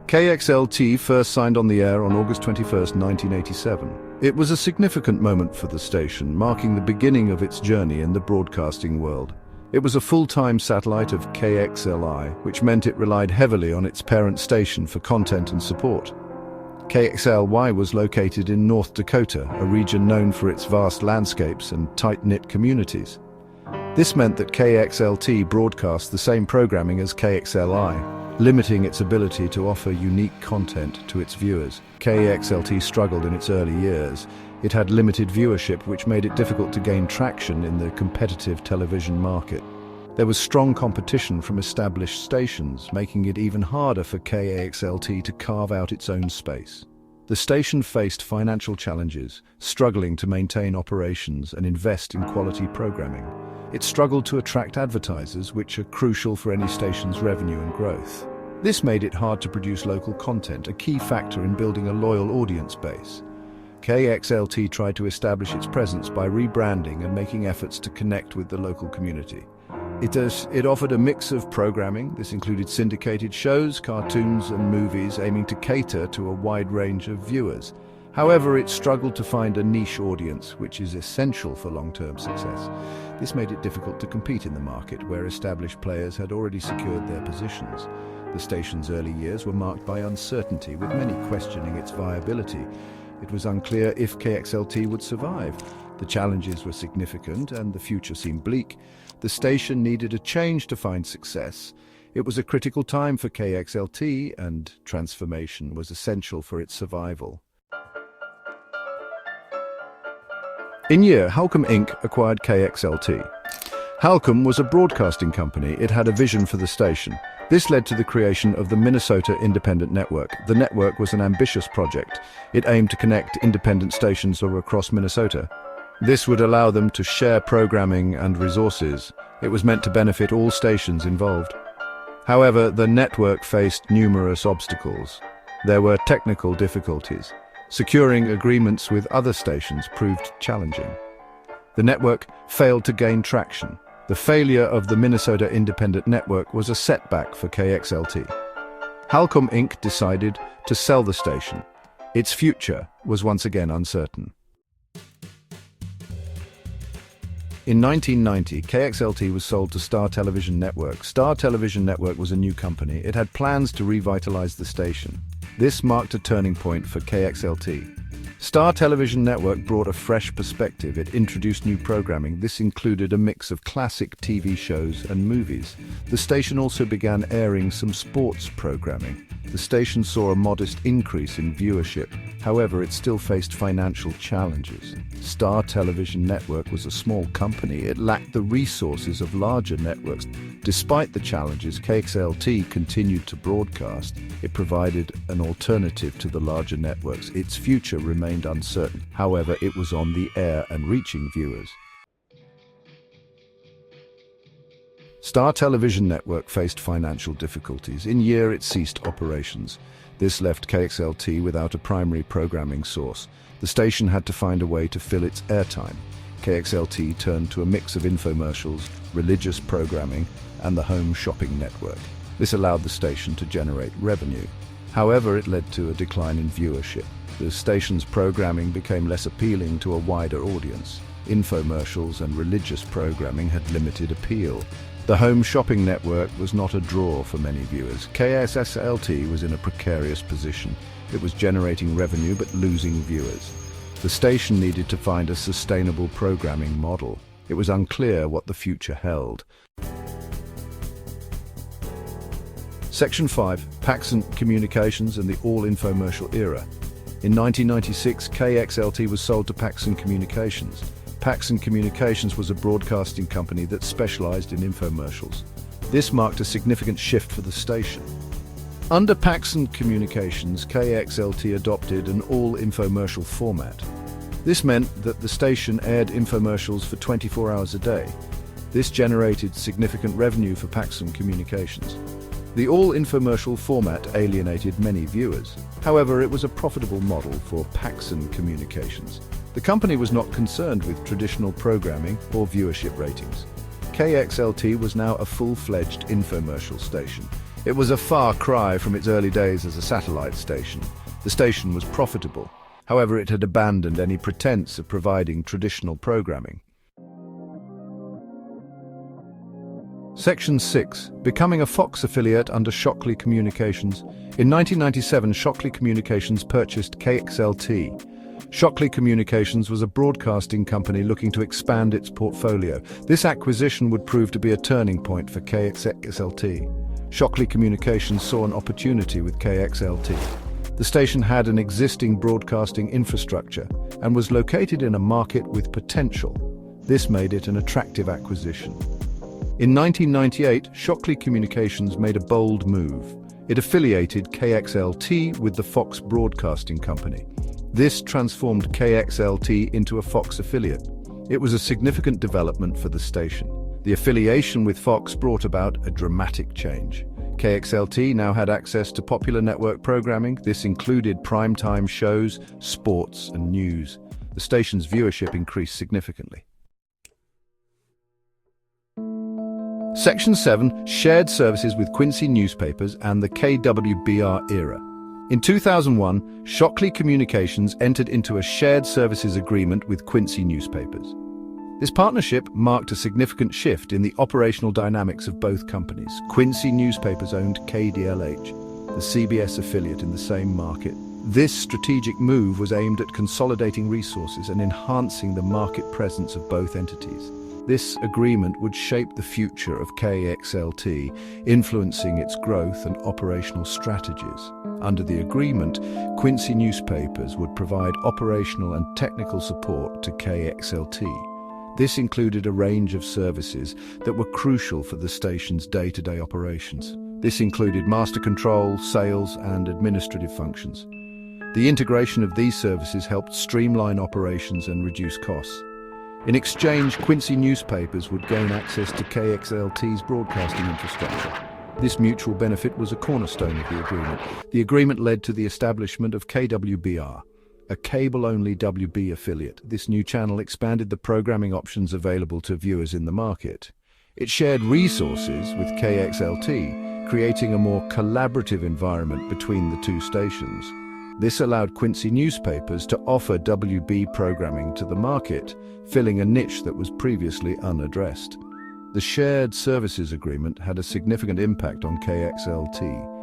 KXLT first signed on the air on August 21, 1987. It was a significant moment for the station, marking the beginning of its journey in the broadcasting world. It was a full-time satellite of KXLI, which meant it relied heavily on its parent station for content and support. KXLY was located in North Dakota, a region known for its vast landscapes and tight-knit communities. This meant that KXLT broadcast the same programming as KXLI, limiting its ability to offer unique content to its viewers. KXLT struggled in its early years. It had limited viewership, which made it difficult to gain traction in the competitive television market. There was strong competition from established stations, making it even harder for KXLT to carve out its own space. The station faced financial challenges, struggling to maintain operations and invest in quality programming. It struggled to attract advertisers, which are crucial for any station's revenue and growth. This made it hard to produce local content, a key factor in building a loyal audience base. KXLT tried to establish its presence by rebranding and making efforts to connect with the local community. It offered a mix of programming. This included syndicated shows, cartoons, and movies aiming to cater to a wide range of viewers. However, it struggled to find a niche audience, which is essential for long-term success. This made it difficult to compete in the market, where established players had already secured their positions. The station's early years were marked by uncertainty, with many questioning its viability. It was unclear if KXLT would survive. The challenges were significant and the future seemed bleak. The station needed a change to find success. It was a critical time for KXLT, and transformation was essential for its survival. In year, Halcom Inc. acquired KXLT. Halcom was a broadcasting company. It had a vision for the station. This led to the creation of the Minnesota Independent Network. The network was an ambitious project. It aimed to connect independent stations across Minnesota. This would allow them to share programming and resources. It was meant to benefit all stations involved. However, the network faced numerous obstacles. There were technical difficulties. Securing agreements with other stations proved challenging. The network failed to gain traction. The failure of the Minnesota Independent Network was a setback for KXLT. Halcom Inc. decided to sell the station. Its future was once again uncertain. In 1990, KXLT was sold to Star Television Network. Star Television Network was a new company. It had plans to revitalize the station. This marked a turning point for KXLT. Star Television Network brought a fresh perspective. It introduced new programming. This included a mix of classic TV shows and movies. The station also began airing some sports programming. The station saw a modest increase in viewership. However, it still faced financial challenges. Star Television Network was a small company. It lacked the resources of larger networks. Despite the challenges, KXLT continued to broadcast. It provided an alternative to the larger networks. Its future remained uncertain. However, it was on the air and reaching viewers. Star Television Network faced financial difficulties. In year, it ceased operations. This left KXLT without a primary programming source. The station had to find a way to fill its airtime. KXLT turned to a mix of infomercials, religious programming, and the home shopping network. This allowed the station to generate revenue. However, it led to a decline in viewership. The station's programming became less appealing to a wider audience. Infomercials and religious programming had limited appeal. The home shopping network was not a draw for many viewers. KXLT was in a precarious position. It was generating revenue but losing viewers. The station needed to find a sustainable programming model. It was unclear what the future held. Section 5. Paxson Communications and the all-infomercial era. In 1996, KXLT was sold to Paxson Communications. Paxson Communications was a broadcasting company that specialized in infomercials. This marked a significant shift for the station. Under Paxson Communications, KXLT adopted an all-infomercial format. This meant that the station aired infomercials for 24 hours a day. This generated significant revenue for Paxson Communications. The all-infomercial format alienated many viewers. However, it was a profitable model for Paxson Communications. The company was not concerned with traditional programming or viewership ratings. KXLT was now a full-fledged infomercial station. It was a far cry from its early days as a satellite station. The station was profitable. However, it had abandoned any pretense of providing traditional programming. Section 6. Becoming a Fox affiliate under Shockley Communications. In 1997, Shockley Communications purchased KXLT. Shockley Communications was a broadcasting company looking to expand its portfolio. This acquisition would prove to be a turning point for KXLT. Shockley Communications saw an opportunity with KXLT. The station had an existing broadcasting infrastructure and was located in a market with potential. This made it an attractive acquisition. In 1998, Shockley Communications made a bold move. It affiliated KXLT with the Fox Broadcasting Company. This transformed KXLT into a Fox affiliate. It was a significant development for the station. The affiliation with Fox brought about a dramatic change. KXLT now had access to popular network programming. This included primetime shows, sports, and news. The station's viewership increased significantly. Section 7. Shared services with Quincy newspapers and the KWBR era. In 2001, Shockley Communications entered into a shared services agreement with Quincy newspapers. This partnership marked a significant shift in the operational dynamics of both companies. Quincy newspapers owned KDLH, the CBS affiliate in the same market. This strategic move was aimed at consolidating resources and enhancing the market presence of both entities. This agreement would shape the future of KXLT, influencing its growth and operational strategies. Under the agreement, Quincy newspapers would provide operational and technical support to KXLT. This included a range of services that were crucial for the station's day-to-day operations. This included master control, sales, and administrative functions. The integration of these services helped streamline operations and reduce costs. In exchange, Quincy newspapers would gain access to KXLT's broadcasting infrastructure. This mutual benefit was a cornerstone of the agreement. The agreement led to the establishment of KWBR, a cable-only WB affiliate. This new channel expanded the programming options available to viewers in the market. It shared resources with KXLT, creating a more collaborative environment between the two stations. This allowed Quincy newspapers to offer WB programming to the market, filling a niche that was previously unaddressed. The shared services agreement had a significant impact on KXLT.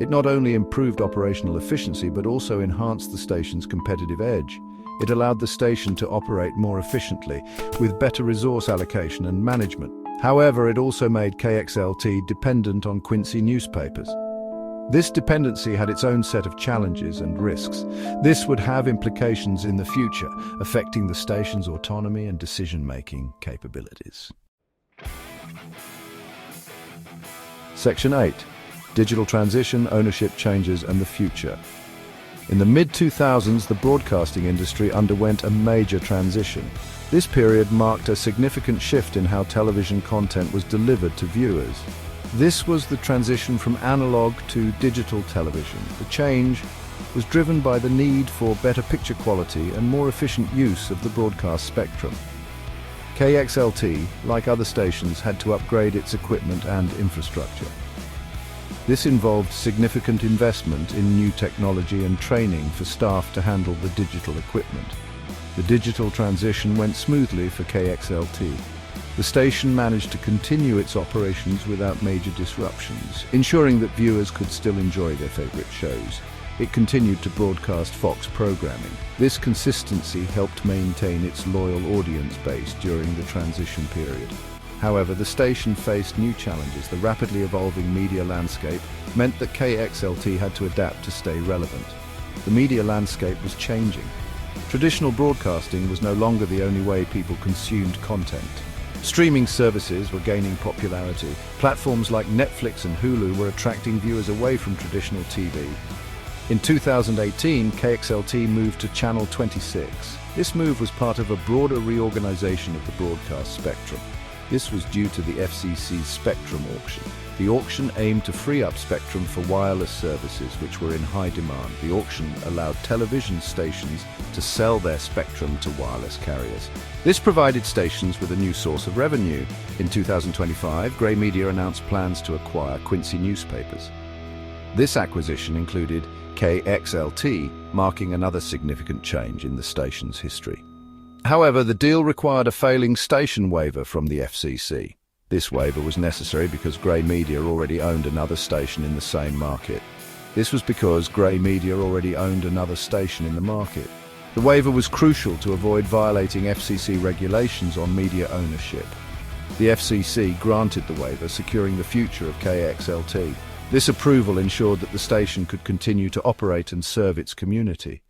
It not only improved operational efficiency but also enhanced the station's competitive edge. It allowed the station to operate more efficiently, with better resource allocation and management. However, it also made KXLT dependent on Quincy newspapers. This dependency had its own set of challenges and risks. This would have implications in the future, affecting the station's autonomy and decision-making capabilities. Section 8. Digital transition, ownership changes, and the future. In the mid-2000s, the broadcasting industry underwent a major transition. This period marked a significant shift in how television content was delivered to viewers. This was the transition from analog to digital television. The change was driven by the need for better picture quality and more efficient use of the broadcast spectrum. KXLT, like other stations, had to upgrade its equipment and infrastructure. This involved significant investment in new technology and training for staff to handle the digital equipment. The digital transition went smoothly for KXLT. The station managed to continue its operations without major disruptions, ensuring that viewers could still enjoy their favorite shows. It continued to broadcast Fox programming. This consistency helped maintain its loyal audience base during the transition period. However, the station faced new challenges. The rapidly evolving media landscape meant that KXLT had to adapt to stay relevant. The media landscape was changing. Traditional broadcasting was no longer the only way people consumed content. Streaming services were gaining popularity. Platforms like Netflix and Hulu were attracting viewers away from traditional TV. In 2018, KXLT moved to Channel 26. This move was part of a broader reorganization of the broadcast spectrum. This was due to the FCC's spectrum auction. The auction aimed to free up spectrum for wireless services which were in high demand. The auction allowed television stations to sell their spectrum to wireless carriers. This provided stations with a new source of revenue. In 2025, Grey Media announced plans to acquire Quincy newspapers. This acquisition included KXLT, marking another significant change in the station's history. However, the deal required a failing station waiver from the FCC. This waiver was necessary because Grey Media already owned another station in the same market. This was because Grey Media already owned another station in the market. The waiver was crucial to avoid violating FCC regulations on media ownership. The FCC granted the waiver, securing the future of KXLT. This approval ensured that the station could continue to operate and serve its community.